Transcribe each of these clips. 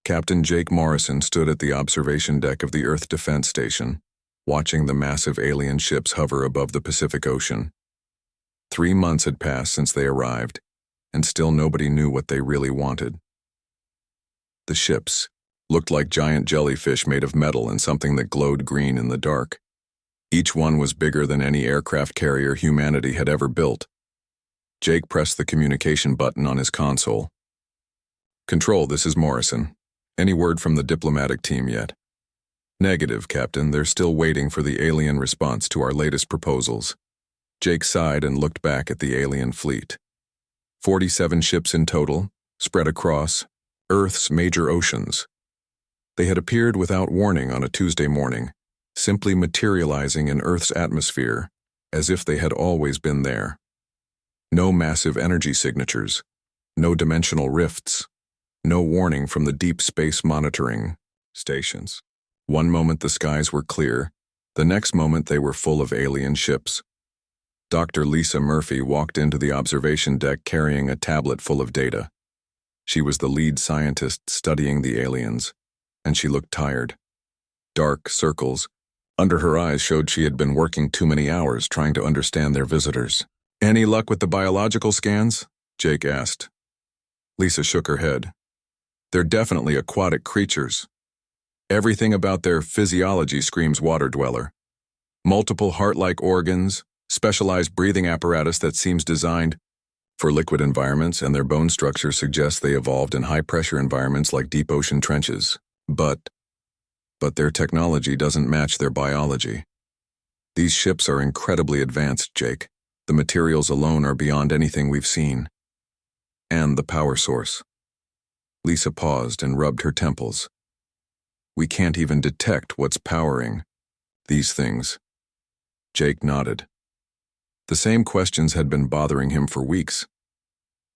Captain Jake Morrison stood at the observation deck of the Earth Defense Station, watching the massive alien ships hover above the Pacific Ocean. 3 months had passed since they arrived, and still nobody knew what they really wanted. The ships looked like giant jellyfish made of metal and something that glowed green in the dark. Each one was bigger than any aircraft carrier humanity had ever built. Jake pressed the communication button on his console. "Control, this is Morrison. Any word from the diplomatic team yet?" "Negative, Captain. They're still waiting for the alien response to our latest proposals." Jake sighed and looked back at the alien fleet. 47 ships in total, spread across Earth's major oceans. They had appeared without warning on a Tuesday morning, simply materializing in Earth's atmosphere, as if they had always been there. No massive energy signatures, no dimensional rifts, no warning from the deep space monitoring stations. One moment the skies were clear, the next moment they were full of alien ships. Dr. Lisa Murphy walked into the observation deck carrying a tablet full of data. She was the lead scientist studying the aliens, and she looked tired. Dark circles under her eyes showed she had been working too many hours trying to understand their visitors. "Any luck with the biological scans?" Jake asked. Lisa shook her head. "They're definitely aquatic creatures. Everything about their physiology screams water dweller. Multiple heart-like organs, specialized breathing apparatus that seems designed for liquid environments, and their bone structure suggests they evolved in high-pressure environments like deep ocean trenches. But their technology doesn't match their biology. These ships are incredibly advanced, Jake. The materials alone are beyond anything we've seen. And the power source." Lisa paused and rubbed her temples. "We can't even detect what's powering these things." Jake nodded. The same questions had been bothering him for weeks.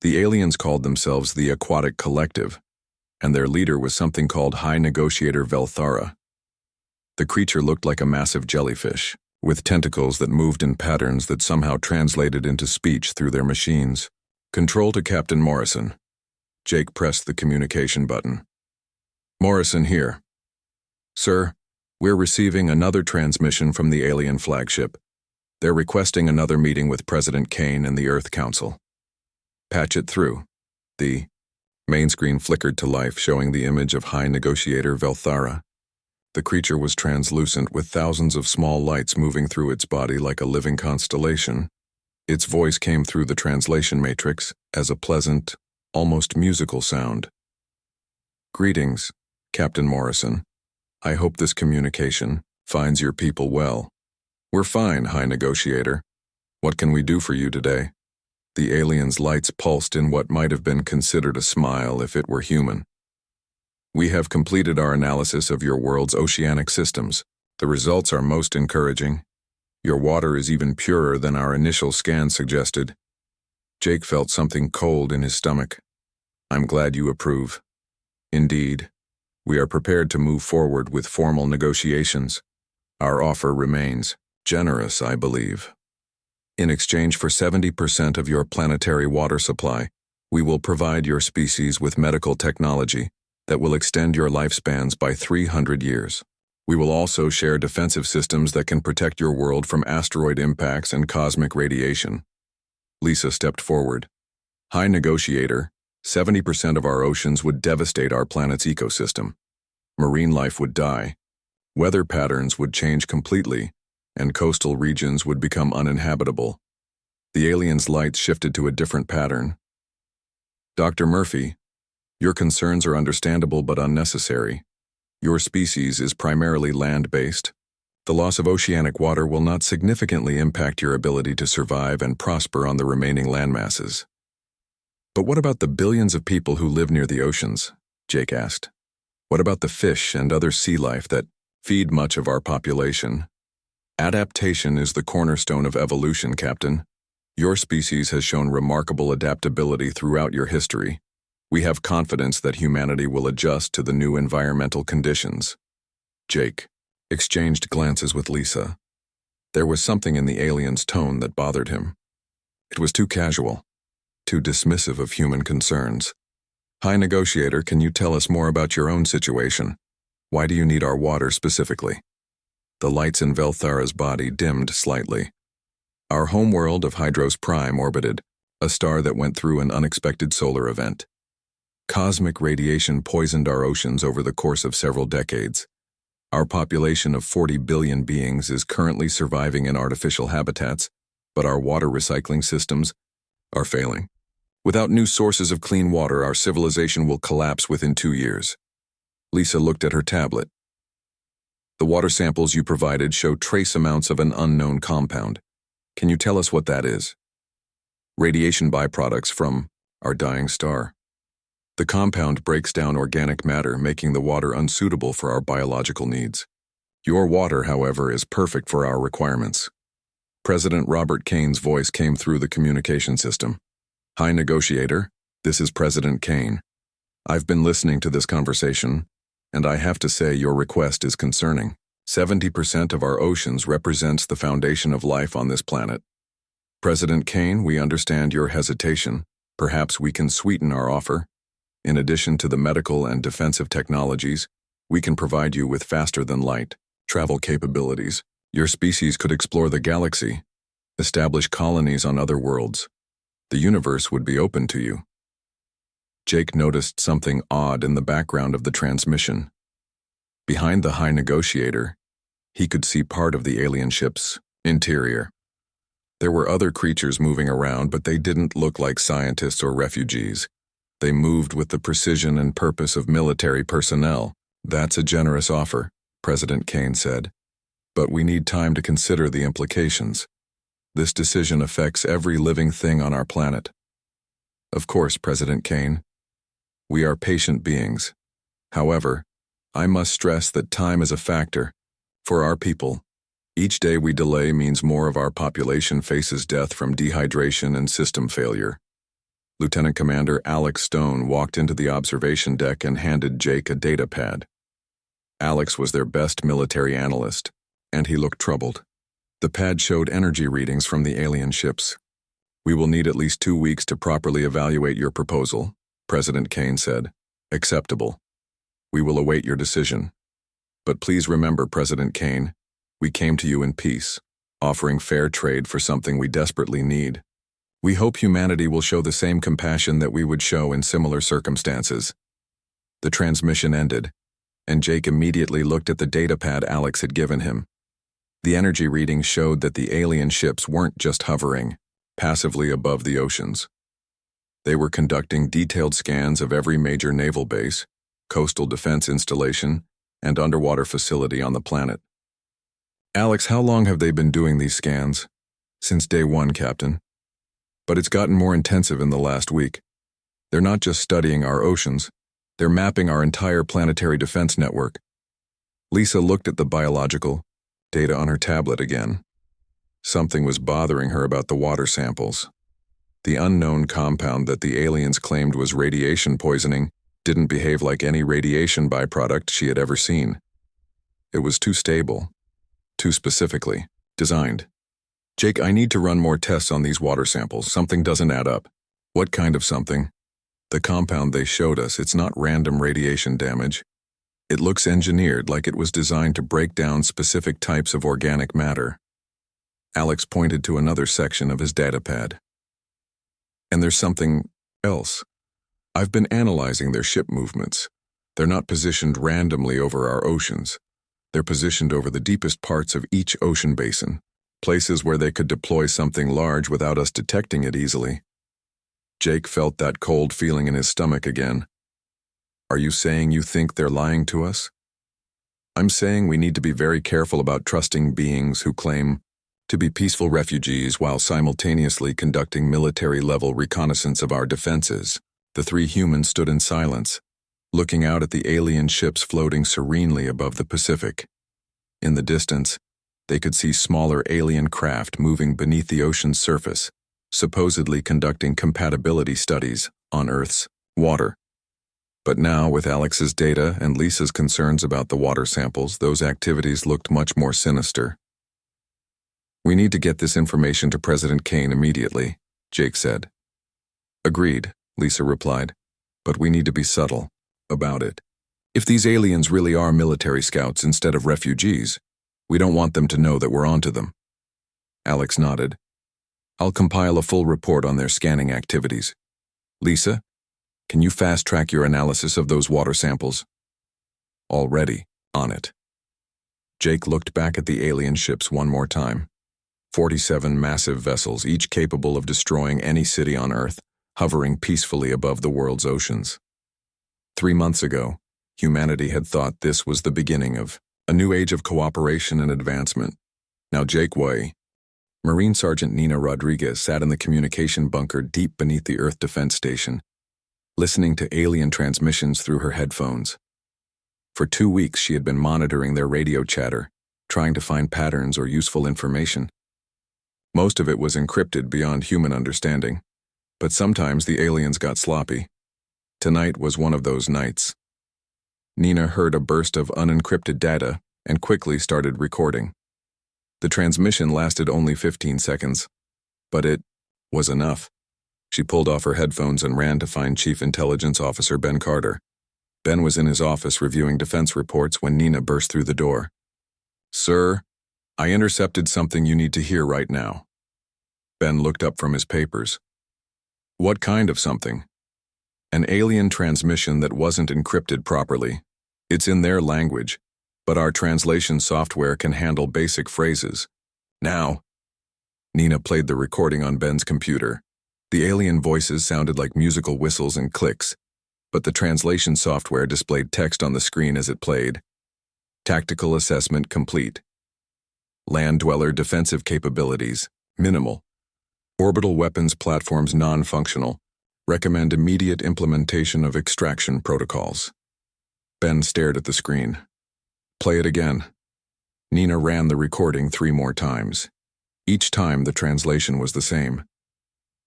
The aliens called themselves the Aquatic Collective, and their leader was something called High Negotiator Velthara. The creature looked like a massive jellyfish, with tentacles that moved in patterns that somehow translated into speech through their machines. "Control to Captain Morrison." Jake pressed the communication button. "Morrison here. Sir, we're receiving another transmission from the alien flagship. They're requesting another meeting with President Kane and the Earth Council." "Patch it through." The main screen flickered to life, showing the image of High Negotiator Velthara. The creature was translucent, with thousands of small lights moving through its body like a living constellation. Its voice came through the translation matrix as a pleasant, almost musical sound. "Greetings, Captain Morrison. I hope this communication finds your people well." "We're fine, High Negotiator. What can we do for you today?" The alien's lights pulsed in what might have been considered a smile if it were human. "We have completed our analysis of your world's oceanic systems. The results are most encouraging. Your water is even purer than our initial scan suggested." Jake felt something cold in his stomach. "I'm glad you approve." "Indeed. We are prepared to move forward with formal negotiations. Our offer remains generous, I believe. In exchange for 70% of your planetary water supply, we will provide your species with medical technology that will extend your lifespans by 300 years. We will also share defensive systems that can protect your world from asteroid impacts and cosmic radiation." Lisa stepped forward. "High Negotiator, 70% of our oceans would devastate our planet's ecosystem. Marine life would die. Weather patterns would change completely, and coastal regions would become uninhabitable." The alien's lights shifted to a different pattern. "Dr. Murphy, your concerns are understandable but unnecessary. Your species is primarily land-based. The loss of oceanic water will not significantly impact your ability to survive and prosper on the remaining landmasses." "But what about the billions of people who live near the oceans?" Jake asked. "What about the fish and other sea life that feed much of our population?" "Adaptation is the cornerstone of evolution, Captain. Your species has shown remarkable adaptability throughout your history. We have confidence that humanity will adjust to the new environmental conditions." Jake exchanged glances with Lisa. There was something in the alien's tone that bothered him. It was too casual, too dismissive of human concerns. High Negotiator, can you tell us more about your own situation? Why do you need our water specifically? The lights in Velthara's body dimmed slightly. Our homeworld of Hydros Prime orbited, a star that went through an unexpected solar event. Cosmic radiation poisoned our oceans over the course of several decades. Our population of 40 billion beings is currently surviving in artificial habitats, but our water recycling systems are failing. Without new sources of clean water, our civilization will collapse within 2 years. Lisa looked at her tablet. The water samples you provided show trace amounts of an unknown compound. Can you tell us what that is? Radiation byproducts from our dying star. The compound breaks down organic matter, making the water unsuitable for our biological needs. Your water, however, is perfect for our requirements. President Robert Kane's voice came through the communication system. High Negotiator, this is President Kane. I've been listening to this conversation, and I have to say your request is concerning. 70% of our oceans represents the foundation of life on this planet. President Kane, we understand your hesitation. Perhaps we can sweeten our offer. In addition to the medical and defensive technologies, we can provide you with faster-than-light travel capabilities. Your species could explore the galaxy, establish colonies on other worlds. The universe would be open to you. Jake noticed something odd in the background of the transmission. Behind the High Negotiator, he could see part of the alien ship's interior. There were other creatures moving around, but they didn't look like scientists or refugees. They moved with the precision and purpose of military personnel. That's a generous offer, President Kane said. But we need time to consider the implications. This decision affects every living thing on our planet. Of course, President Kane. We are patient beings. However, I must stress that time is a factor. For our people, each day we delay means more of our population faces death from dehydration and system failure. Lieutenant Commander Alex Stone walked into the observation deck and handed Jake a data pad. Alex was their best military analyst, and he looked troubled. The pad showed energy readings from the alien ships. We will need at least 2 weeks to properly evaluate your proposal, President Kane said. Acceptable. We will await your decision. But please remember, President Kane, we came to you in peace, offering fair trade for something we desperately need. We hope humanity will show the same compassion that we would show in similar circumstances. The transmission ended, and Jake immediately looked at the data pad Alex had given him. The energy readings showed that the alien ships weren't just hovering passively above the oceans. They were conducting detailed scans of every major naval base, coastal defense installation, and underwater facility on the planet. Alex, how long have they been doing these scans? Since day 1, Captain. But it's gotten more intensive in the last week. They're not just studying our oceans, they're mapping our entire planetary defense network. Lisa looked at the biological data on her tablet again. Something was bothering her about the water samples. The unknown compound that the aliens claimed was radiation poisoning didn't behave like any radiation byproduct she had ever seen. It was too stable, too specifically designed. Jake, I need to run more tests on these water samples. Something doesn't add up. What kind of something? The compound they showed us, it's not random radiation damage. It looks engineered, like it was designed to break down specific types of organic matter. Alex pointed to another section of his datapad. And there's something else. I've been analyzing their ship movements. They're not positioned randomly over our oceans. They're positioned over the deepest parts of each ocean basin, places where they could deploy something large without us detecting it easily. Jake felt that cold feeling in his stomach again. Are you saying you think they're lying to us? I'm saying we need to be very careful about trusting beings who claim to be peaceful refugees while simultaneously conducting military-level reconnaissance of our defenses. The 3 humans stood in silence, looking out at the alien ships floating serenely above the Pacific. In the distance, they could see smaller alien craft moving beneath the ocean's surface, supposedly conducting compatibility studies on Earth's water. But now, with Alex's data and Lisa's concerns about the water samples, those activities looked much more sinister. We need to get this information to President Kane immediately, Jake said. Agreed, Lisa replied. But we need to be subtle about it. If these aliens really are military scouts instead of refugees, we don't want them to know that we're onto them. Alex nodded. I'll compile a full report on their scanning activities. Lisa, can you fast-track your analysis of those water samples? Already on it. Jake looked back at the alien ships one more time. 47 massive vessels, each capable of destroying any city on Earth, hovering peacefully above the world's oceans. 3 months ago, humanity had thought this was the beginning of a new age of cooperation and advancement. Now Jake Way, Marine Sergeant Nina Rodriguez, sat in the communication bunker deep beneath the Earth Defense Station, listening to alien transmissions through her headphones. For 2 weeks she had been monitoring their radio chatter, trying to find patterns or useful information. Most of it was encrypted beyond human understanding, but sometimes the aliens got sloppy. Tonight was one of those nights. Nina heard a burst of unencrypted data and quickly started recording. The transmission lasted only 15 seconds, but it was enough. She pulled off her headphones and ran to find Chief Intelligence Officer Ben Carter. Ben was in his office reviewing defense reports when Nina burst through the door. "Sir, I intercepted something you need to hear right now." Ben looked up from his papers. "What kind of something?" "An alien transmission that wasn't encrypted properly. It's in their language, but our translation software can handle basic phrases. Now." Nina played the recording on Ben's computer. The alien voices sounded like musical whistles and clicks, but the translation software displayed text on the screen as it played. Tactical assessment complete. Land dweller defensive capabilities, minimal. Orbital weapons platforms non-functional. Recommend immediate implementation of extraction protocols. Ben stared at the screen. "Play it again." Nina ran the recording 3 more times. Each time the translation was the same.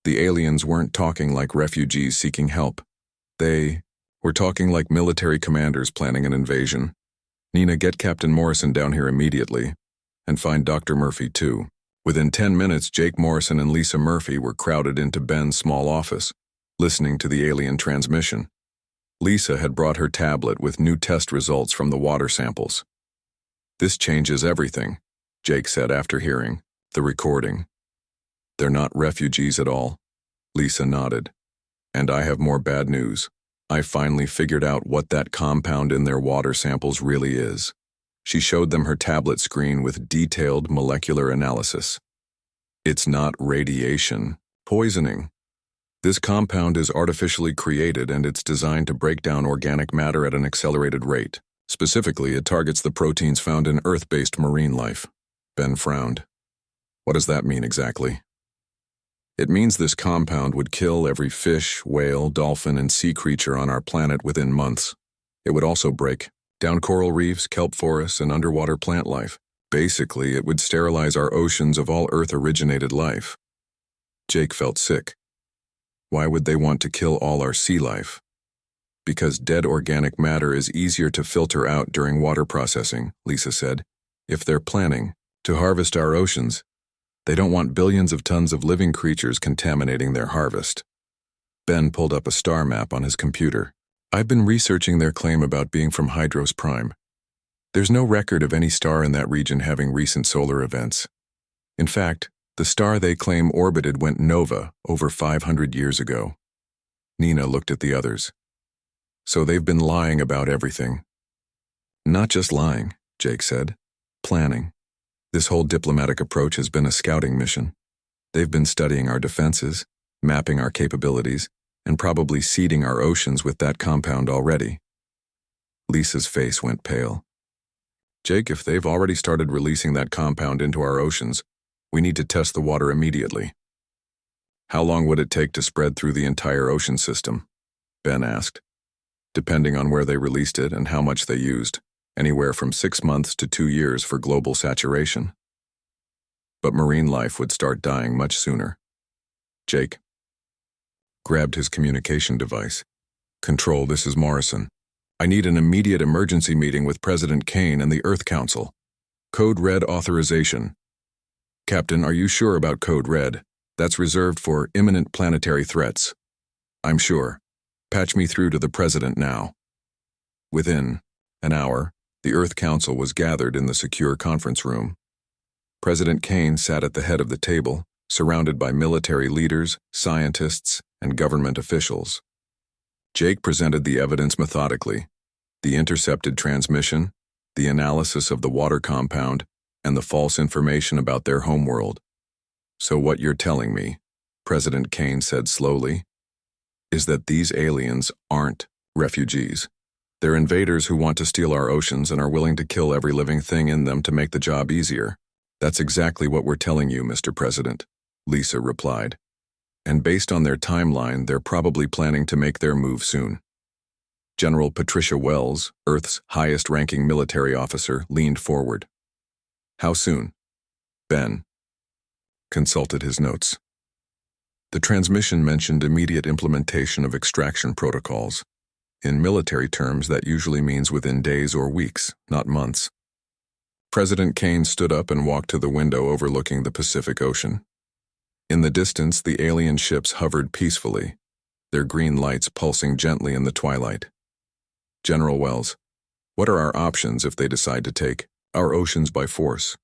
The aliens weren't talking like refugees seeking help. They were talking like military commanders planning an invasion. "Nina, get Captain Morrison down here immediately, and find Dr. Murphy too." Within 10 minutes, Jake Morrison and Lisa Murphy were crowded into Ben's small office, listening to the alien transmission. Lisa had brought her tablet with new test results from the water samples. "This changes everything," Jake said after hearing the recording. "They're not refugees at all." Lisa nodded. "And I have more bad news. I finally figured out what that compound in their water samples really is." She showed them her tablet screen with detailed molecular analysis. "It's not radiation poisoning. This compound is artificially created and it's designed to break down organic matter at an accelerated rate. Specifically, it targets the proteins found in Earth-based marine life." Ben frowned. "What does that mean exactly?" "It means this compound would kill every fish, whale, dolphin, and sea creature on our planet within months. It would also break down coral reefs, kelp forests, and underwater plant life. Basically, it would sterilize our oceans of all Earth-originated life." Jake felt sick. "Why would they want to kill all our sea life?" "Because dead organic matter is easier to filter out during water processing," Lisa said. "If they're planning to harvest our oceans, they don't want billions of tons of living creatures contaminating their harvest." Ben pulled up a star map on his computer. "I've been researching their claim about being from Hydros Prime. There's no record of any star in that region having recent solar events. In fact, the star they claim orbited went nova over 500 years ago." Nina looked at the others. "So they've been lying about everything." "Not just lying," Jake said. "Planning. This whole diplomatic approach has been a scouting mission. They've been studying our defenses, mapping our capabilities, and probably seeding our oceans with that compound already." Lisa's face went pale. "Jake, if they've already started releasing that compound into our oceans, we need to test the water immediately." "How long would it take to spread through the entire ocean system?" Ben asked. "Depending on where they released it and how much they used, anywhere from 6 months to 2 years for global saturation. But marine life would start dying much sooner." Jake grabbed his communication device. "Control, this is Morrison. I need an immediate emergency meeting with President Kane and the Earth Council. Code Red authorization." "Captain, are you sure about Code Red? That's reserved for imminent planetary threats." "I'm sure. Patch me through to the president now. Within an hour, the Earth Council was gathered in the secure conference room. President Kane sat at the head of the table, surrounded by military leaders, scientists, and government officials. Jake presented the evidence methodically: the intercepted transmission, the analysis of the water compound, and the false information about their homeworld. So what you're telling me, President Kane said slowly, is that these aliens aren't refugees. They're invaders who want to steal our oceans and are willing to kill every living thing in them to make the job easier. That's exactly what we're telling you, Mr. President, Lisa replied. And based on their timeline, they're probably planning to make their move soon. General Patricia Wells, Earth's highest-ranking military officer, leaned forward. How soon? Ben consulted his notes. The transmission mentioned immediate implementation of extraction protocols. In military terms, that usually means within days or weeks, not months. President Kane stood up and walked to the window overlooking the Pacific Ocean. In the distance, the alien ships hovered peacefully, their green lights pulsing gently in the twilight. General Wells, what are our options if they decide to take our oceans by force?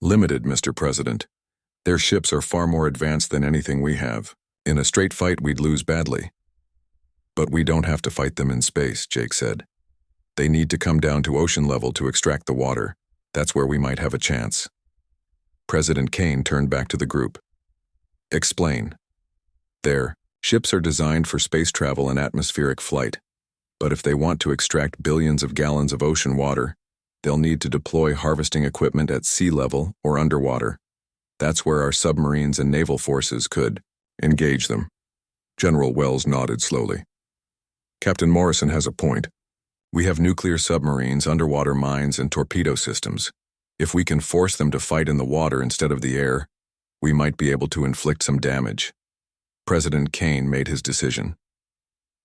Limited, Mr. President. Their ships are far more advanced than anything we have. In a straight fight, we'd lose badly. But we don't have to fight them in space, Jake said. They need to come down to ocean level to extract the water. That's where we might have a chance. President Kane turned back to the group. Explain. Their ships are designed for space travel and atmospheric flight. But if they want to extract billions of gallons of ocean water, they'll need to deploy harvesting equipment at sea level or underwater. That's where our submarines and naval forces could engage them. General Wells nodded slowly. Captain Morrison has a point. We have nuclear submarines, underwater mines, and torpedo systems. If we can force them to fight in the water instead of the air, we might be able to inflict some damage. President Kane made his decision.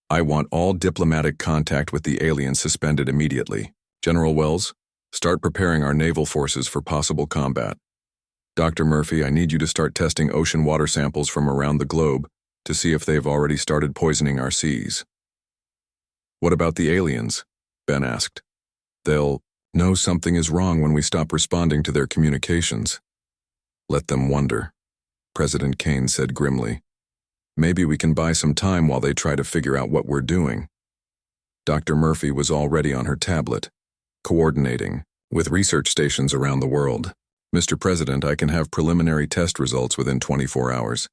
I want all diplomatic contact with the aliens suspended immediately. General Wells, start preparing our naval forces for possible combat. Dr. Murphy, I need you to start testing ocean water samples from around the globe to see if they've already started poisoning our seas. What about the aliens? Ben asked. They'll know something is wrong when we stop responding to their communications. Let them wonder, President Kane said grimly. Maybe we can buy some time while they try to figure out what we're doing. Dr. Murphy was already on her tablet, coordinating with research stations around the world. Mr. President, I can have preliminary test results within 24 hours.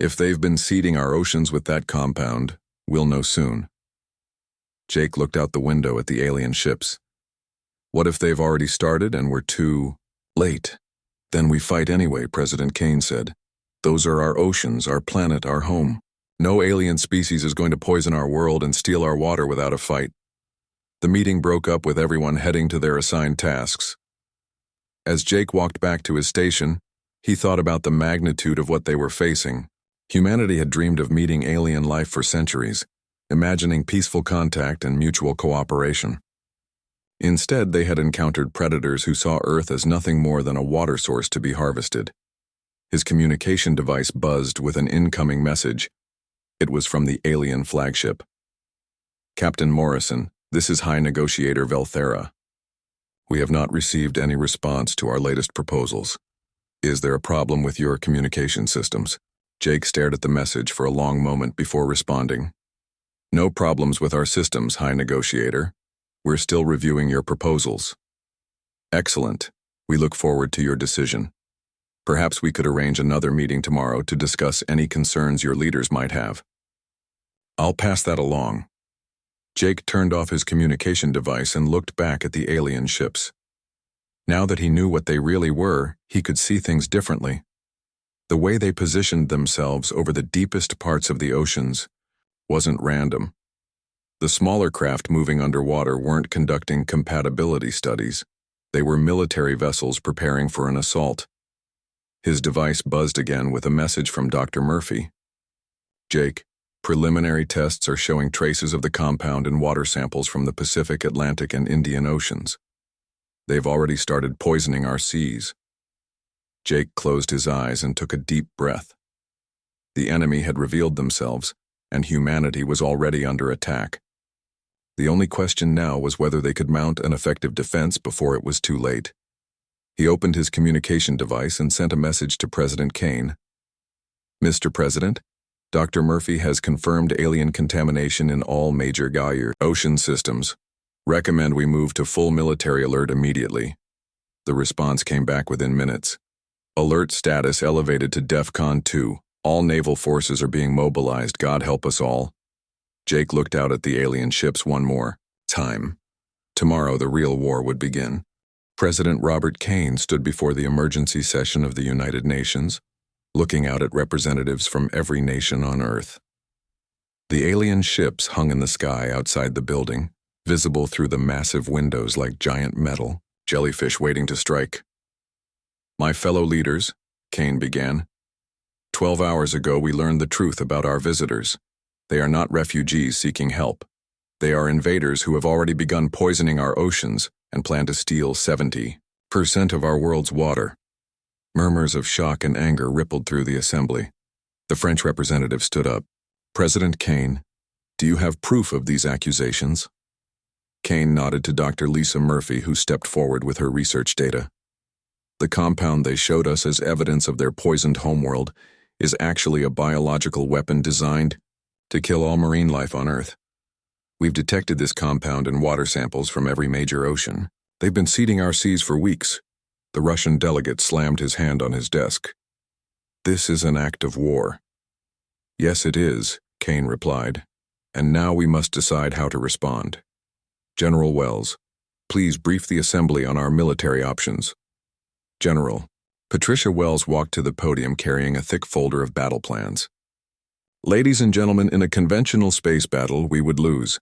If they've been seeding our oceans with that compound, we'll know soon. Jake looked out the window at the alien ships. What if they've already started and we're too late? Then we fight anyway, President Kane said. Those are our oceans, our planet, our home. No alien species is going to poison our world and steal our water without a fight. The meeting broke up with everyone heading to their assigned tasks. As Jake walked back to his station, he thought about the magnitude of what they were facing. Humanity had dreamed of meeting alien life for centuries, imagining peaceful contact and mutual cooperation. Instead, they had encountered predators who saw Earth as nothing more than a water source to be harvested. His communication device buzzed with an incoming message. It was from the alien flagship. Captain Morrison, this is High Negotiator Velthera. We have not received any response to our latest proposals. Is there a problem with your communication systems? Jake stared at the message for a long moment before responding. No problems with our systems, High Negotiator. We're still reviewing your proposals. Excellent. We look forward to your decision. Perhaps we could arrange another meeting tomorrow to discuss any concerns your leaders might have. I'll pass that along. Jake turned off his communication device and looked back at the alien ships. Now that he knew what they really were, he could see things differently. The way they positioned themselves over the deepest parts of the oceans wasn't random. The smaller craft moving underwater weren't conducting compatibility studies. They were military vessels preparing for an assault. His device buzzed again with a message from Dr. Murphy. Jake, preliminary tests are showing traces of the compound in water samples from the Pacific, Atlantic, and Indian Oceans. They've already started poisoning our seas. Jake closed his eyes and took a deep breath. The enemy had revealed themselves, and humanity was already under attack. The only question now was whether they could mount an effective defense before it was too late. He opened his communication device and sent a message to President Kane. Mr. President, Dr. Murphy has confirmed alien contamination in all major Gaia ocean systems. Recommend we move to full military alert immediately. The response came back within minutes. Alert status elevated to DEFCON 2. All naval forces are being mobilized. God help us all. Jake looked out at the alien ships one more time. Tomorrow the real war would begin. President Robert Kane stood before the emergency session of the United Nations, looking out at representatives from every nation on Earth. The alien ships hung in the sky outside the building, visible through the massive windows like giant metal, jellyfish waiting to strike. My fellow leaders, Kane began. 12 hours ago we learned the truth about our visitors. They are not refugees seeking help. They are invaders who have already begun poisoning our oceans and plan to steal 70% of our world's water. Murmurs of shock and anger rippled through the assembly. The French representative stood up. President Kane, do you have proof of these accusations? Kane nodded to Dr. Lisa Murphy, who stepped forward with her research data. The compound they showed us as evidence of their poisoned homeworld is actually a biological weapon designed to kill all marine life on Earth. We've detected this compound in water samples from every major ocean. They've been seeding our seas for weeks. The Russian delegate slammed his hand on his desk. This is an act of war. Yes, it is, Kane replied. And now we must decide how to respond. General Wells, please brief the assembly on our military options. General. Patricia Wells walked to the podium carrying a thick folder of battle plans. Ladies and gentlemen, in a conventional space battle, we would lose.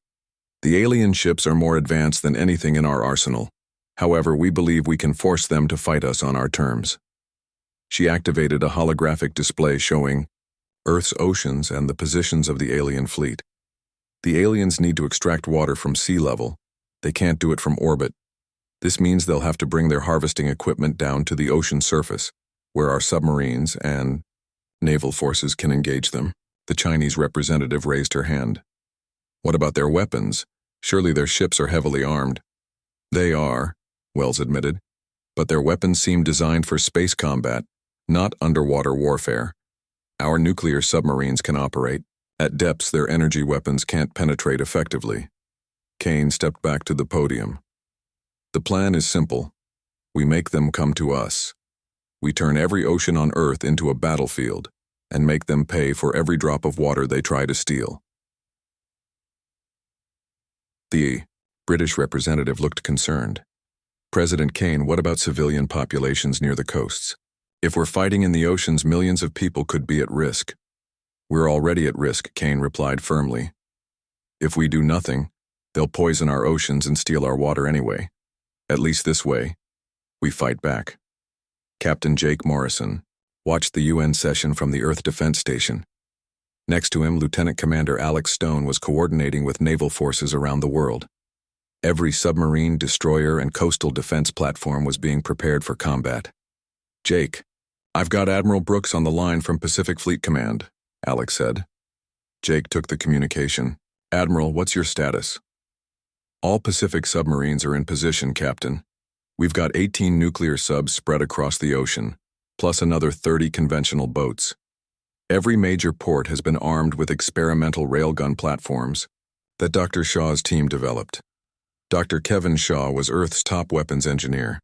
The alien ships are more advanced than anything in our arsenal. However, we believe we can force them to fight us on our terms. She activated a holographic display showing Earth's oceans and the positions of the alien fleet. The aliens need to extract water from sea level. They can't do it from orbit. This means they'll have to bring their harvesting equipment down to the ocean surface, where our submarines and naval forces can engage them. The Chinese representative raised her hand. What about their weapons? Surely their ships are heavily armed. They are, Wells admitted, but their weapons seem designed for space combat, not underwater warfare. Our nuclear submarines can operate. At depths, their energy weapons can't penetrate effectively. Kane stepped back to the podium. The plan is simple. We make them come to us. We turn every ocean on Earth into a battlefield and make them pay for every drop of water they try to steal. The British representative looked concerned. President Kane, what about civilian populations near the coasts? If we're fighting in the oceans, millions of people could be at risk. We're already at risk, Kane replied firmly. If we do nothing, they'll poison our oceans and steal our water anyway. At least this way, we fight back. Captain Jake Morrison watched the UN session from the Earth Defense Station. Next to him, Lieutenant Commander Alex Stone was coordinating with naval forces around the world. Every submarine, destroyer, and coastal defense platform was being prepared for combat. Jake, I've got Admiral Brooks on the line from Pacific Fleet Command, Alex said. Jake took the communication. Admiral, what's your status? All Pacific submarines are in position, Captain. We've got 18 nuclear subs spread across the ocean, plus another 30 conventional boats. Every major port has been armed with experimental railgun platforms that Dr. Shaw's team developed. Dr. Kevin Shaw was Earth's top weapons engineer,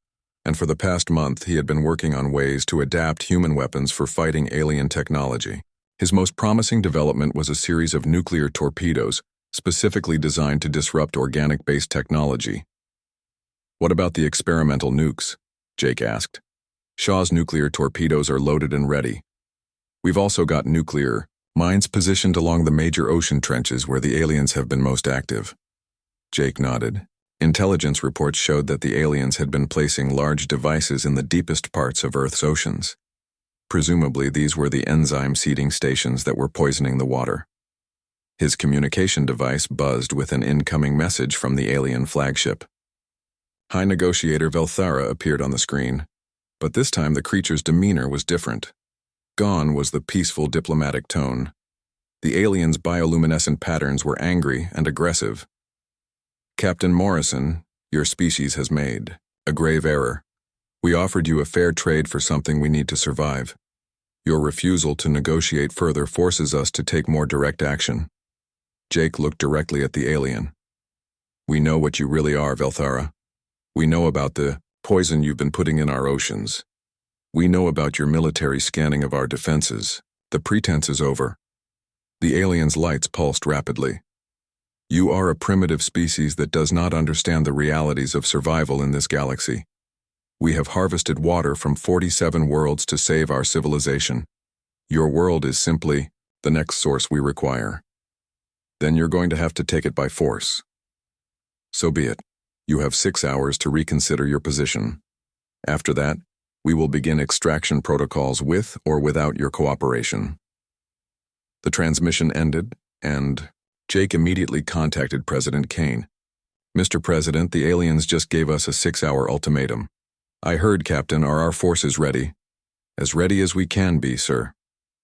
and for the past month he had been working on ways to adapt human weapons for fighting alien technology. His most promising development was a series of nuclear torpedoes specifically designed to disrupt organic-based technology. What about the experimental nukes? Jake asked. Shaw's nuclear torpedoes are loaded and ready. We've also got nuclear mines positioned along the major ocean trenches where the aliens have been most active. Jake nodded. Intelligence reports showed that the aliens had been placing large devices in the deepest parts of Earth's oceans. Presumably, these were the enzyme seeding stations that were poisoning the water. His communication device buzzed with an incoming message from the alien flagship. High Negotiator Velthara appeared on the screen, but this time the creature's demeanor was different. Gone was the peaceful diplomatic tone. The aliens' bioluminescent patterns were angry and aggressive. "Captain Morrison, your species has made a grave error. We offered you a fair trade for something we need to survive. Your refusal to negotiate further forces us to take more direct action." Jake looked directly at the alien. "We know what you really are, Velthara. We know about the poison you've been putting in our oceans. We know about your military scanning of our defenses. The pretense is over." The alien's lights pulsed rapidly. "You are a primitive species that does not understand the realities of survival in this galaxy. We have harvested water from 47 worlds to save our civilization. Your world is simply the next source we require. Then you're going to have to take it by force. So be it. You have 6 hours to reconsider your position. After that, we will begin extraction protocols with or without your cooperation." The transmission ended, and Jake immediately contacted President Kane. "Mr. President, the aliens just gave us a 6-hour ultimatum. I heard, Captain, are our forces ready?" "As ready as we can be, sir."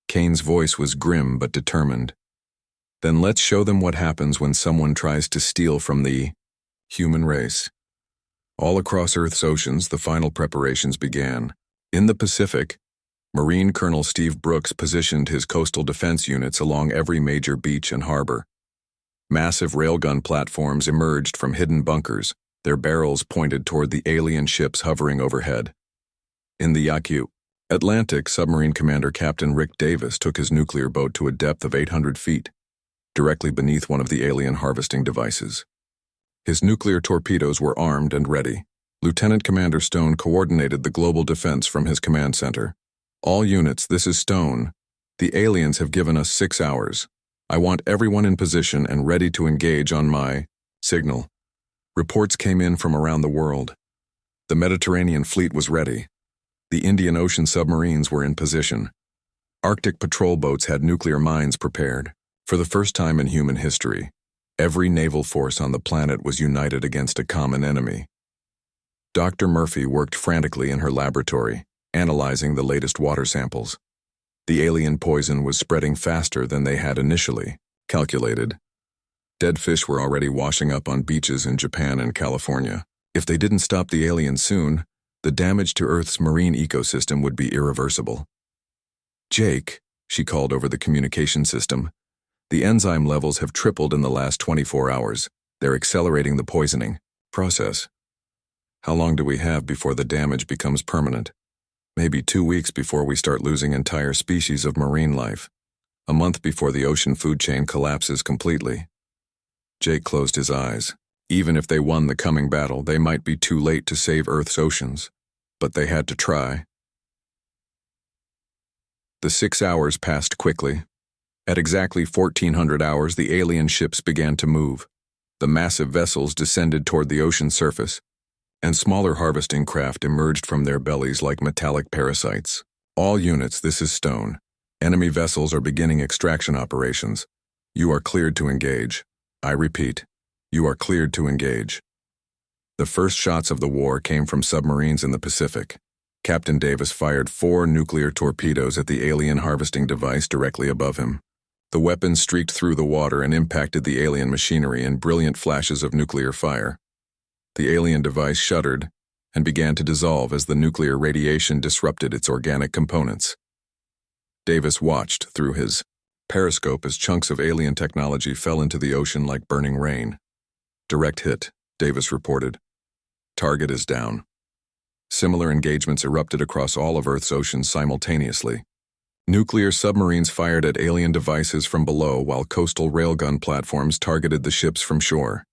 Kane's voice was grim but determined. "Then let's show them what happens when someone tries to steal from the human race." All across Earth's oceans, the final preparations began. In the Pacific, Marine Colonel Steve Brooks positioned his coastal defense units along every major beach and harbor. Massive railgun platforms emerged from hidden bunkers, their barrels pointed toward the alien ships hovering overhead. In the Atlantic, submarine commander Captain Rick Davis took his nuclear boat to a depth of 800 feet, directly beneath one of the alien harvesting devices. His nuclear torpedoes were armed and ready. Lieutenant Commander Stone coordinated the global defense from his command center. "All units, this is Stone. The aliens have given us 6 hours. I want everyone in position and ready to engage on my signal." Reports came in from around the world. The Mediterranean fleet was ready. The Indian Ocean submarines were in position. Arctic patrol boats had nuclear mines prepared. For the first time in human history, every naval force on the planet was united against a common enemy. Dr. Murphy worked frantically in her laboratory, analyzing the latest water samples. The alien poison was spreading faster than they had initially calculated. Dead fish were already washing up on beaches in Japan and California. If they didn't stop the aliens soon, the damage to Earth's marine ecosystem would be irreversible. "Jake," she called over the communication system, "the enzyme levels have tripled in the last 24 hours. They're accelerating the poisoning process." "How long do we have before the damage becomes permanent?" "Maybe 2 weeks before we start losing entire species of marine life. A month before the ocean food chain collapses completely." Jake closed his eyes. Even if they won the coming battle, they might be too late to save Earth's oceans. But they had to try. The 6 hours passed quickly. At exactly 1400 hours, the alien ships began to move. The massive vessels descended toward the ocean surface, and smaller harvesting craft emerged from their bellies like metallic parasites. "All units, this is Stone. Enemy vessels are beginning extraction operations. You are cleared to engage. I repeat, you are cleared to engage." The first shots of the war came from submarines in the Pacific. Captain Davis fired 4 nuclear torpedoes at the alien harvesting device directly above him. The weapons streaked through the water and impacted the alien machinery in brilliant flashes of nuclear fire. The alien device shuddered and began to dissolve as the nuclear radiation disrupted its organic components. Davis watched through his periscope as chunks of alien technology fell into the ocean like burning rain. "Direct hit," Davis reported. "Target is down." Similar engagements erupted across all of Earth's oceans simultaneously. Nuclear submarines fired at alien devices from below while coastal railgun platforms targeted the ships from shore.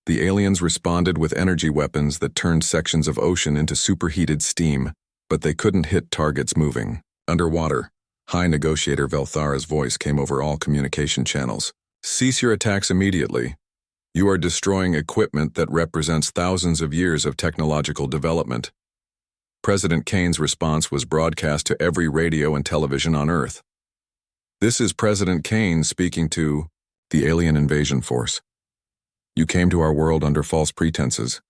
The aliens responded with energy weapons that turned sections of ocean into superheated steam, but they couldn't hit targets moving. Underwater, High Negotiator Velthara's voice came over all communication channels. "Cease your attacks immediately. You are destroying equipment that represents thousands of years of technological development." President Kane's response was broadcast to every radio and television on Earth. "This is President Kane speaking to the alien invasion force. You came to our world under false pretenses.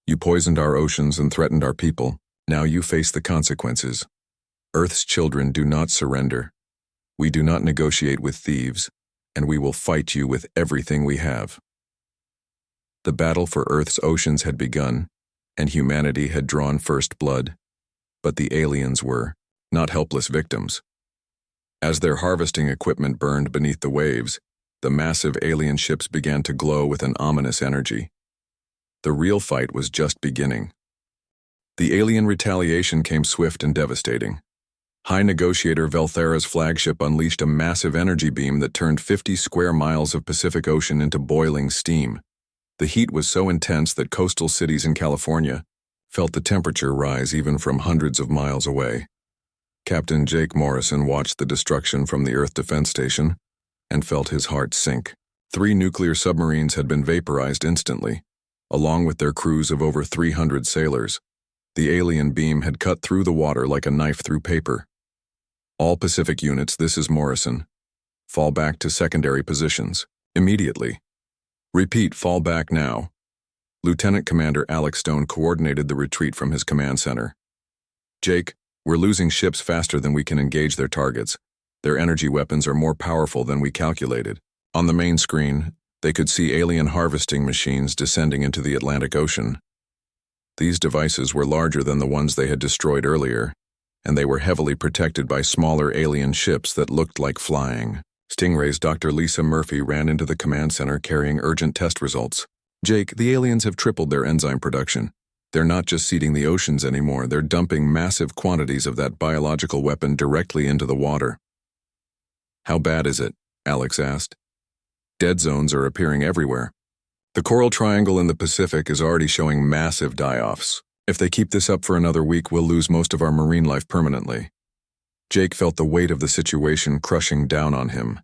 You poisoned our oceans and threatened our people. Now you face the consequences. Earth's children do not surrender. We do not negotiate with thieves. and we will fight you with everything we have." The battle for Earth's oceans had begun, and humanity had drawn first blood, but the aliens were not helpless victims. As their harvesting equipment burned beneath the waves, the massive alien ships began to glow with an ominous energy. The real fight was just beginning. The alien retaliation came swift and devastating. High Negotiator Velthera's flagship unleashed a massive energy beam that turned 50 square miles of Pacific Ocean into boiling steam. The heat was so intense that coastal cities in California felt the temperature rise even from hundreds of miles away. Captain Jake Morrison watched the destruction from the Earth Defense Station and felt his heart sink. 3 nuclear submarines had been vaporized instantly, along with their crews of over 300 sailors. The alien beam had cut through the water like a knife through paper. "All Pacific units, this is Morrison. Fall back to secondary positions. Immediately. Repeat, fall back now." Lieutenant Commander Alex Stone coordinated the retreat from his command center. "Jake, we're losing ships faster than we can engage their targets. Their energy weapons are more powerful than we calculated." On the main screen, they could see alien harvesting machines descending into the Atlantic Ocean. These devices were larger than the ones they had destroyed earlier, and they were heavily protected by smaller alien ships that looked like flying. Stingray's Dr. Lisa Murphy ran into the command center carrying urgent test results. "Jake, the aliens have tripled their enzyme production. They're not just seeding the oceans anymore, they're dumping massive quantities of that biological weapon directly into the water." "How bad is it?" Alex asked. "Dead zones are appearing everywhere. The Coral Triangle in the Pacific is already showing massive die-offs. If they keep this up for another week, we'll lose most of our marine life permanently." Jake felt the weight of the situation crushing down on him.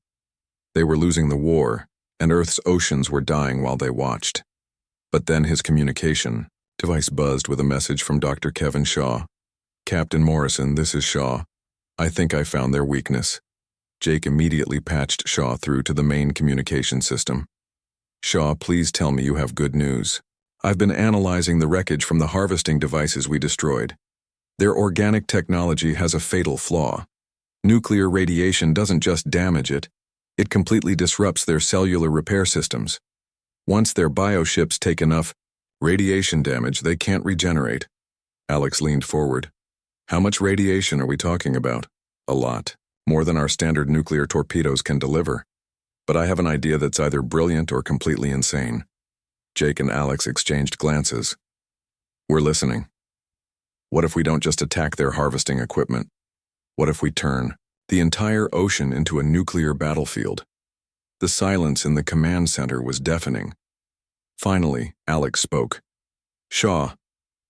They were losing the war, and Earth's oceans were dying while they watched. But then his communication device buzzed with a message from Dr. Kevin Shaw. "Captain Morrison, this is Shaw. I think I found their weakness." Jake immediately patched Shaw through to the main communication system. "Shaw, please tell me you have good news. I've been analyzing the wreckage from the harvesting devices we destroyed. Their organic technology has a fatal flaw. Nuclear radiation doesn't just damage it, it completely disrupts their cellular repair systems. Once their bioships take enough radiation damage, they can't regenerate." Alex leaned forward. "How much radiation are we talking about?" "A lot. More than our standard nuclear torpedoes can deliver. But I have an idea that's either brilliant or completely insane." Jake and Alex exchanged glances. "We're listening." "What if we don't just attack their harvesting equipment? What if we turn the entire ocean into a nuclear battlefield?" The silence in the command center was deafening. Finally, Alex spoke. "Shaw,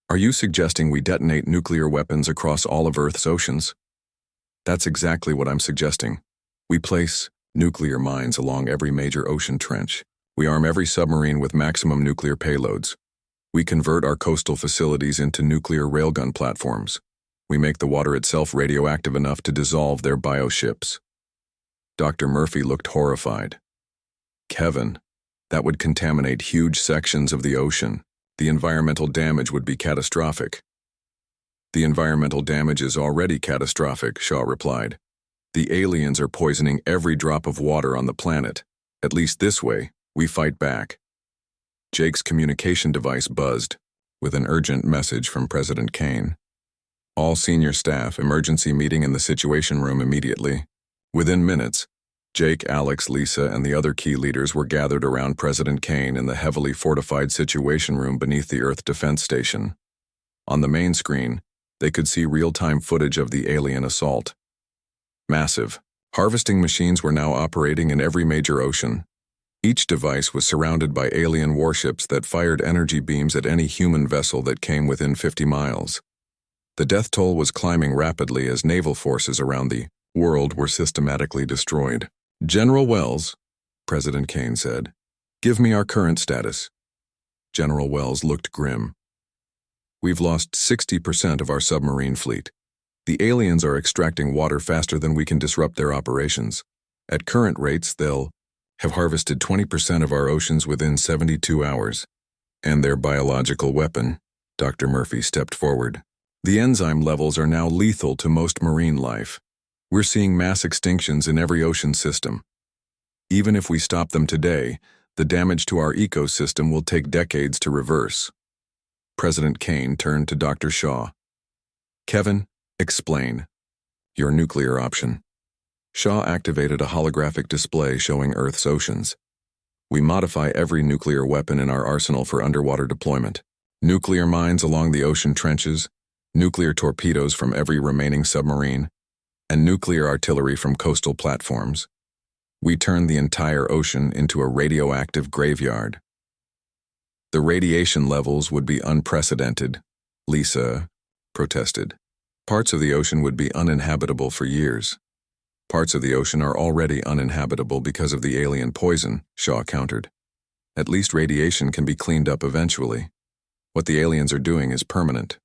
are you suggesting we detonate nuclear weapons across all of Earth's oceans?" "That's exactly what I'm suggesting. We place nuclear mines along every major ocean trench. We arm every submarine with maximum nuclear payloads. We convert our coastal facilities into nuclear railgun platforms. We make the water itself radioactive enough to dissolve their bioships." Dr. Murphy looked horrified. "Kevin, that would contaminate huge sections of the ocean. The environmental damage would be catastrophic." "The environmental damage is already catastrophic," Shaw replied. "The aliens are poisoning every drop of water on the planet. At least this way, we fight back." Jake's communication device buzzed with an urgent message from President Kane. "All senior staff, emergency meeting in the Situation Room immediately." Within minutes, Jake, Alex, Lisa, and the other key leaders were gathered around President Kane in the heavily fortified Situation Room beneath the Earth Defense Station. On the main screen, they could see real-time footage of the alien assault. Massive harvesting machines were now operating in every major ocean. Each device was surrounded by alien warships that fired energy beams at any human vessel that came within 50 miles. The death toll was climbing rapidly as naval forces around the world were systematically destroyed. "General Wells," President Kane said, "give me our current status." General Wells looked grim. "We've lost 60% of our submarine fleet. The aliens are extracting water faster than we can disrupt their operations. At current rates, they'll have harvested 20% of our oceans within 72 hours. And their biological weapon," Dr. Murphy stepped forward. "The enzyme levels are now lethal to most marine life. We're seeing mass extinctions in every ocean system. Even if we stop them today, the damage to our ecosystem will take decades to reverse. President Kane turned to Dr. Shaw. Kevin, explain. Your nuclear option. Shaw activated a holographic display showing Earth's oceans. We modify every nuclear weapon in our arsenal for underwater deployment. Nuclear mines along the ocean trenches, nuclear torpedoes from every remaining submarine, and nuclear artillery from coastal platforms. We turn the entire ocean into a radioactive graveyard. The radiation levels would be unprecedented, Lisa protested. Parts of the ocean would be uninhabitable for years. Parts of the ocean are already uninhabitable because of the alien poison, Shaw countered. At least radiation can be cleaned up eventually. What the aliens are doing is permanent.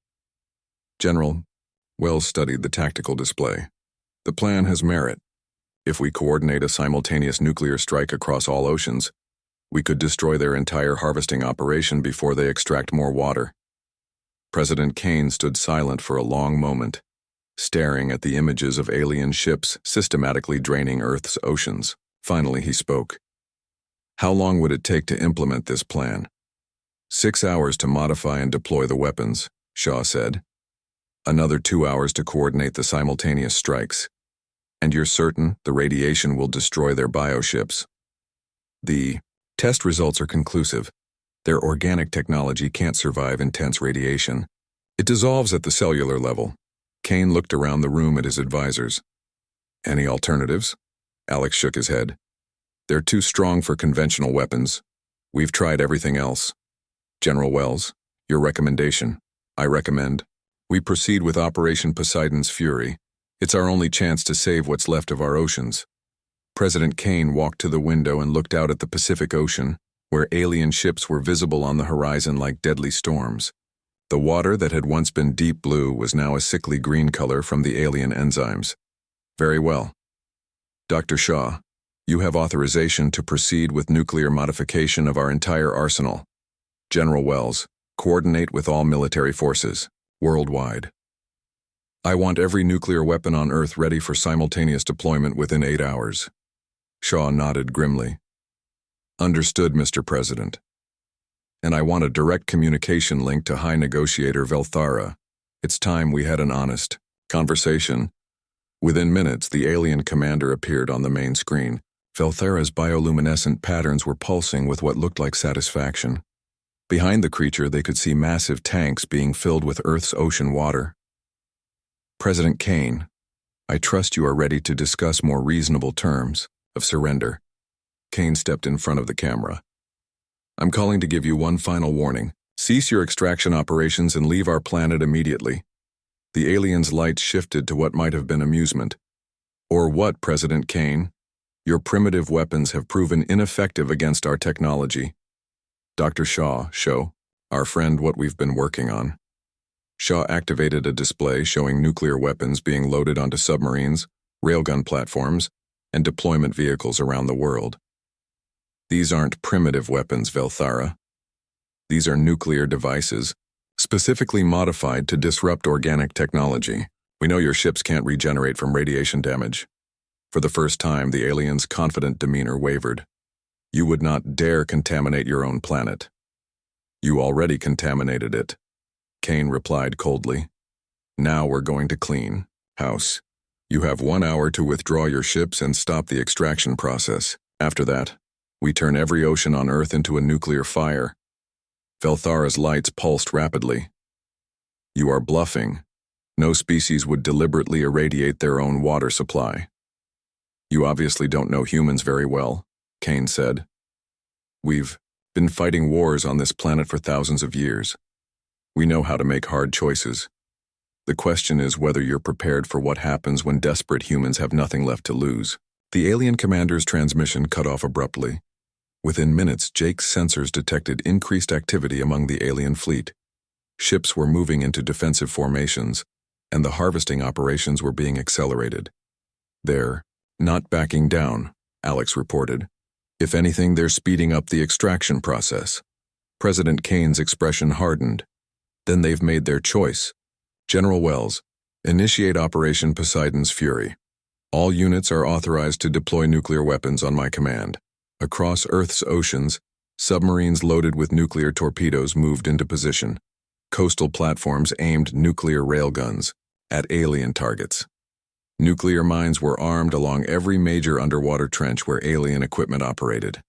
General, Wells studied the tactical display. The plan has merit. If we coordinate a simultaneous nuclear strike across all oceans, we could destroy their entire harvesting operation before they extract more water. President Kane stood silent for a long moment, staring at the images of alien ships systematically draining Earth's oceans. Finally, he spoke. How long would it take to implement this plan? 6 hours to modify and deploy the weapons, Shaw said. Another 2 hours to coordinate the simultaneous strikes. And you're certain the radiation will destroy their bioships? The test results are conclusive. Their organic technology can't survive intense radiation. It dissolves at the cellular level. Kane looked around the room at his advisors. Any alternatives? Alex shook his head. They're too strong for conventional weapons. We've tried everything else. General Wells, your recommendation. I recommend we proceed with Operation Poseidon's Fury. It's our only chance to save what's left of our oceans. President Kane walked to the window and looked out at the Pacific Ocean, where alien ships were visible on the horizon like deadly storms. The water that had once been deep blue was now a sickly green color from the alien enzymes. Very well. Dr. Shaw, you have authorization to proceed with nuclear modification of our entire arsenal. General Wells, coordinate with all military forces, worldwide. I want every nuclear weapon on Earth ready for simultaneous deployment within 8 hours. Shaw nodded grimly. Understood, Mr. President. And I want a direct communication link to High Negotiator Velthara. It's time we had an honest conversation. Within minutes, the alien commander appeared on the main screen. Velthara's bioluminescent patterns were pulsing with what looked like satisfaction. Behind the creature, they could see massive tanks being filled with Earth's ocean water. President Kane, I trust you are ready to discuss more reasonable terms of surrender. Kane stepped in front of the camera. I'm calling to give you one final warning. Cease your extraction operations and leave our planet immediately. The aliens' lights shifted to what might have been amusement. Or what, President Kane? Your primitive weapons have proven ineffective against our technology. Dr. Shaw, show our friend what we've been working on. Shaw activated a display showing nuclear weapons being loaded onto submarines, railgun platforms, and deployment vehicles around the world. These aren't primitive weapons, Velthara. These are nuclear devices, specifically modified to disrupt organic technology. We know your ships can't regenerate from radiation damage. For the first time, the alien's confident demeanor wavered. You would not dare contaminate your own planet. You already contaminated it. Kane replied coldly. Now we're going to clean house. You have 1 hour to withdraw your ships and stop the extraction process. After that, we turn every ocean on Earth into a nuclear fire. Velthara's lights pulsed rapidly. You are bluffing. No species would deliberately irradiate their own water supply. You obviously don't know humans very well, Kane said. We've been fighting wars on this planet for thousands of years. We know how to make hard choices. The question is whether you're prepared for what happens when desperate humans have nothing left to lose. The alien commander's transmission cut off abruptly. Within minutes, Jake's sensors detected increased activity among the alien fleet. Ships were moving into defensive formations, and the harvesting operations were being accelerated. They're not backing down, Alex reported. If anything, they're speeding up the extraction process. President Kane's expression hardened. Then they've made their choice. General Wells, initiate Operation Poseidon's Fury. All units are authorized to deploy nuclear weapons on my command. Across Earth's oceans, submarines loaded with nuclear torpedoes moved into position. Coastal platforms aimed nuclear railguns at alien targets. Nuclear mines were armed along every major underwater trench where alien equipment operated.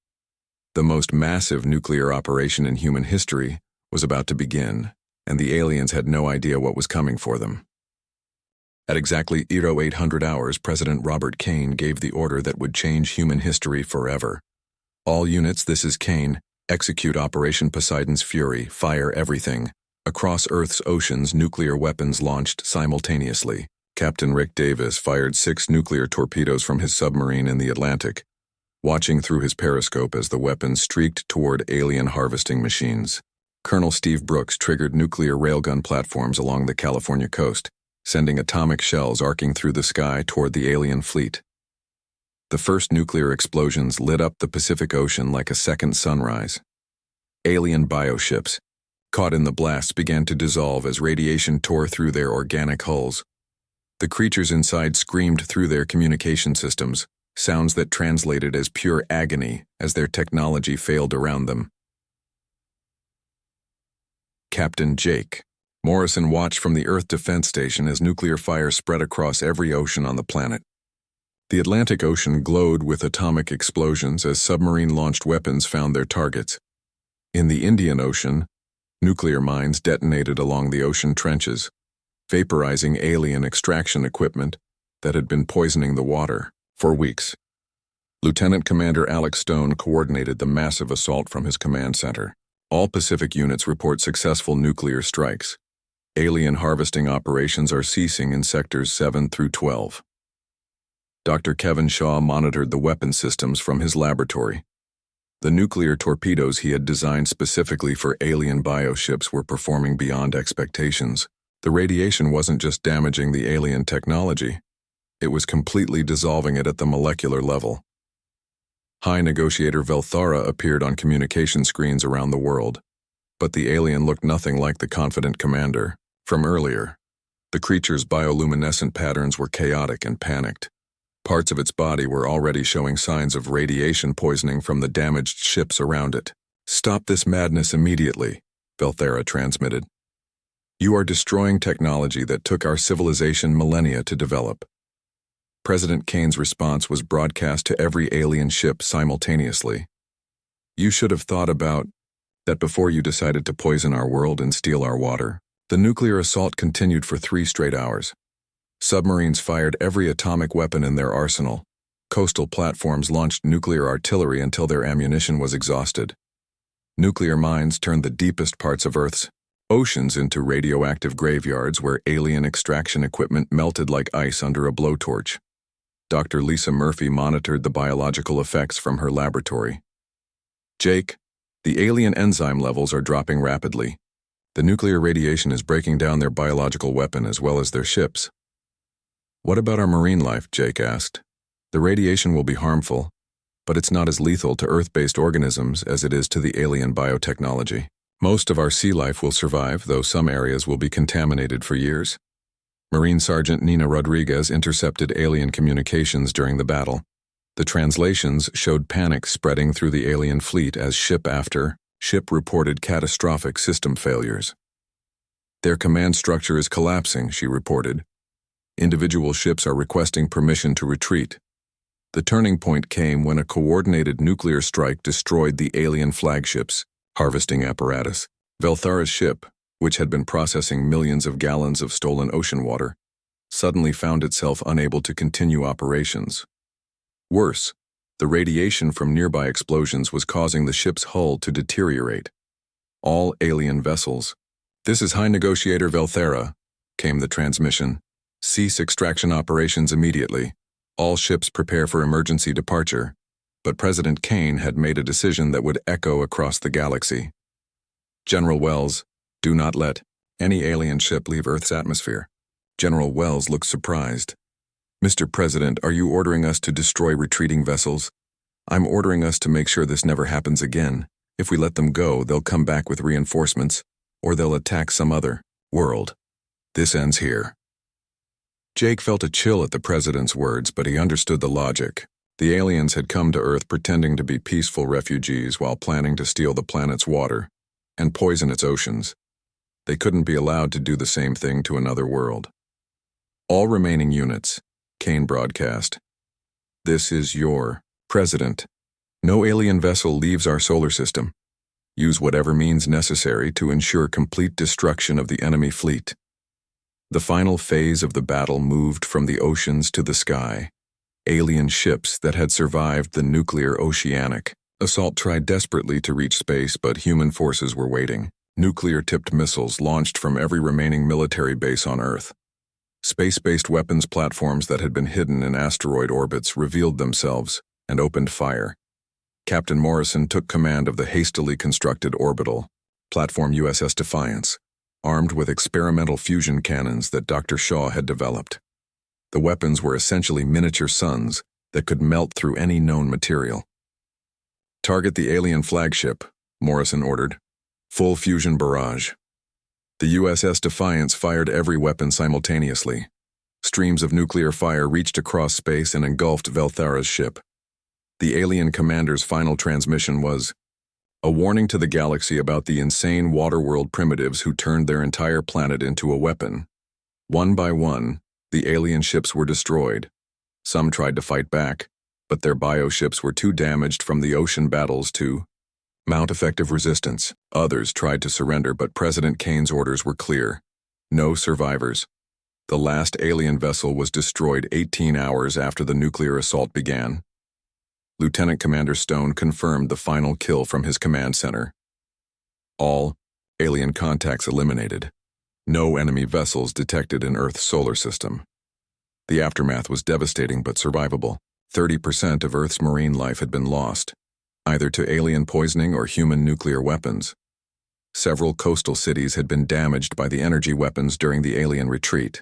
The most massive nuclear operation in human history was about to begin, and the aliens had no idea what was coming for them. At exactly 0800 hours, President Robert Kane gave the order that would change human history forever. All units, this is Kane, execute Operation Poseidon's Fury, fire everything. Across Earth's oceans, nuclear weapons launched simultaneously. Captain Rick Davis fired 6 nuclear torpedoes from his submarine in the Atlantic, watching through his periscope as the weapons streaked toward alien harvesting machines. Colonel Steve Brooks triggered nuclear railgun platforms along the California coast, sending atomic shells arcing through the sky toward the alien fleet. The first nuclear explosions lit up the Pacific Ocean like a second sunrise. Alien bioships, caught in the blasts, began to dissolve as radiation tore through their organic hulls. The creatures inside screamed through their communication systems, sounds that translated as pure agony as their technology failed around them. Captain Jake Morrison watched from the Earth Defense Station as nuclear fire spread across every ocean on the planet. The Atlantic Ocean glowed with atomic explosions as submarine-launched weapons found their targets. In the Indian Ocean, nuclear mines detonated along the ocean trenches, vaporizing alien extraction equipment that had been poisoning the water for weeks. Lieutenant Commander Alex Stone coordinated the massive assault from his command center. All Pacific units report successful nuclear strikes. Alien harvesting operations are ceasing in sectors 7 through 12. Dr. Kevin Shaw monitored the weapon systems from his laboratory. The nuclear torpedoes he had designed specifically for alien bioships were performing beyond expectations. The radiation wasn't just damaging the alien technology, it was completely dissolving it at the molecular level. High Negotiator Velthara appeared on communication screens around the world, but the alien looked nothing like the confident commander from earlier. The creature's bioluminescent patterns were chaotic and panicked. Parts of its body were already showing signs of radiation poisoning from the damaged ships around it. "Stop this madness immediately," Velthara transmitted. "You are destroying technology that took our civilization millennia to develop." President Kane's response was broadcast to every alien ship simultaneously. "You should have thought about that before you decided to poison our world and steal our water." The nuclear assault continued for 3 straight hours. Submarines fired every atomic weapon in their arsenal. Coastal platforms launched nuclear artillery until their ammunition was exhausted. Nuclear mines turned the deepest parts of Earth's oceans into radioactive graveyards where alien extraction equipment melted like ice under a blowtorch. Dr. Lisa Murphy monitored the biological effects from her laboratory. "Jake, the alien enzyme levels are dropping rapidly. The nuclear radiation is breaking down their biological weapon as well as their ships." "What about our marine life?" Jake asked. "The radiation will be harmful, but it's not as lethal to Earth-based organisms as it is to the alien biotechnology. Most of our sea life will survive, though some areas will be contaminated for years." Marine Sergeant Nina Rodriguez intercepted alien communications during the battle. The translations showed panic spreading through the alien fleet as ship after ship reported catastrophic system failures. "Their command structure is collapsing," she reported. "Individual ships are requesting permission to retreat." The turning point came when a coordinated nuclear strike destroyed the alien flagship's harvesting apparatus. Velthara's ship, which had been processing millions of gallons of stolen ocean water, suddenly found itself unable to continue operations. Worse, the radiation from nearby explosions was causing the ship's hull to deteriorate. "All alien vessels." "This is High Negotiator Velthara," came the transmission. "Cease extraction operations immediately. All ships prepare for emergency departure." But President Kane had made a decision that would echo across the galaxy. "General Wells, do not let any alien ship leave Earth's atmosphere." General Wells looked surprised. "Mr. President, are you ordering us to destroy retreating vessels?" "I'm ordering us to make sure this never happens again. If we let them go, they'll come back with reinforcements, or they'll attack some other world. This ends here." Jake felt a chill at the president's words, but he understood the logic. The aliens had come to Earth pretending to be peaceful refugees while planning to steal the planet's water and poison its oceans. They couldn't be allowed to do the same thing to another world. All remaining units, Kane broadcast. This is your president. No alien vessel leaves our solar system. Use whatever means necessary to ensure complete destruction of the enemy fleet. The final phase of the battle moved from the oceans to the sky. Alien ships that had survived the nuclear oceanic assault tried desperately to reach space, but human forces were waiting. Nuclear-tipped missiles launched from every remaining military base on Earth. Space-based weapons platforms that had been hidden in asteroid orbits revealed themselves and opened fire. Captain Morrison took command of the hastily constructed orbital platform USS Defiance, armed with experimental fusion cannons that Dr. Shaw had developed. The weapons were essentially miniature suns that could melt through any known material. Target the alien flagship, Morrison ordered. Full fusion barrage. The USS Defiance fired every weapon simultaneously. Streams of nuclear fire reached across space and engulfed Velthara's ship. The alien commander's final transmission was a warning to the galaxy about the insane Waterworld primitives who turned their entire planet into a weapon. One by one, the alien ships were destroyed. Some tried to fight back, but their bioships were too damaged from the ocean battles to mount effective resistance. Others tried to surrender, but President Kane's orders were clear. No survivors. The last alien vessel was destroyed 18 hours after the nuclear assault began. Lieutenant Commander Stone confirmed the final kill from his command center. All alien contacts eliminated. No enemy vessels detected in Earth's solar system. The aftermath was devastating but survivable. 30% of Earth's marine life had been lost, either to alien poisoning or human nuclear weapons. Several coastal cities had been damaged by the energy weapons during the alien retreat.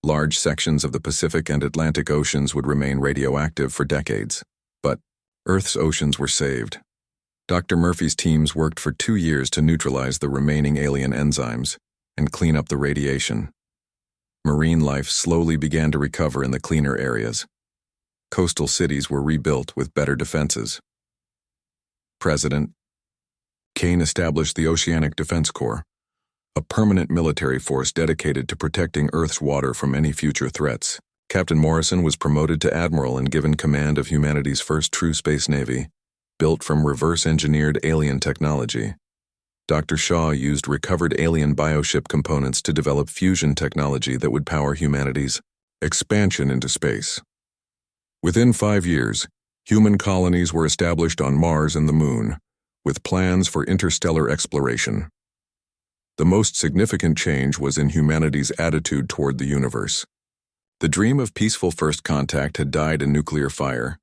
Large sections of the Pacific and Atlantic Oceans would remain radioactive for decades. But Earth's oceans were saved. Dr. Murphy's teams worked for 2 years to neutralize the remaining alien enzymes and clean up the radiation. Marine life slowly began to recover in the cleaner areas. Coastal cities were rebuilt with better defenses. President Kane established the Oceanic Defense Corps, a permanent military force dedicated to protecting Earth's water from any future threats. Captain Morrison was promoted to admiral and given command of humanity's first true space navy, built from reverse-engineered alien technology. Dr. Shaw used recovered alien bioship components to develop fusion technology that would power humanity's expansion into space. Within 5 years, human colonies were established on Mars and the Moon, with plans for interstellar exploration. The most significant change was in humanity's attitude toward the universe. The dream of peaceful first contact had died in nuclear fire.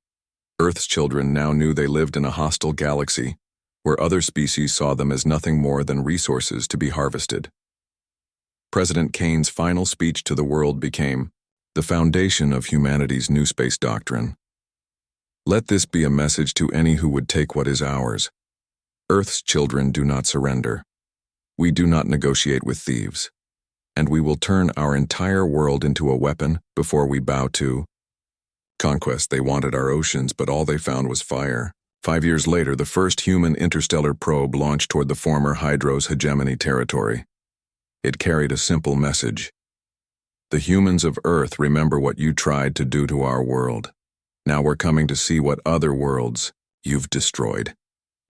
Earth's children now knew they lived in a hostile galaxy, where other species saw them as nothing more than resources to be harvested. President Kane's final speech to the world became the foundation of humanity's new space doctrine. Let this be a message to any who would take what is ours. Earth's children do not surrender. We do not negotiate with thieves. And we will turn our entire world into a weapon before we bow to conquest. They wanted our oceans, but all they found was fire. 5 years later, the first human interstellar probe launched toward the former Hydro's hegemony territory. It carried a simple message. The humans of Earth remember what you tried to do to our world. Now we're coming to see what other worlds you've destroyed.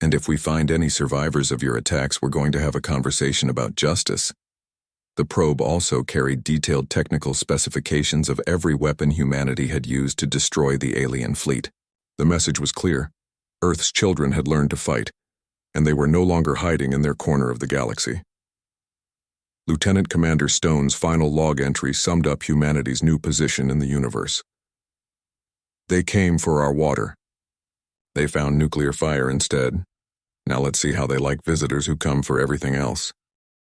And if we find any survivors of your attacks, we're going to have a conversation about justice. The probe also carried detailed technical specifications of every weapon humanity had used to destroy the alien fleet. The message was clear. Earth's children had learned to fight, and they were no longer hiding in their corner of the galaxy. Lieutenant Commander Stone's final log entry summed up humanity's new position in the universe. They came for our water. They found nuclear fire instead. Now let's see how they like visitors who come for everything else.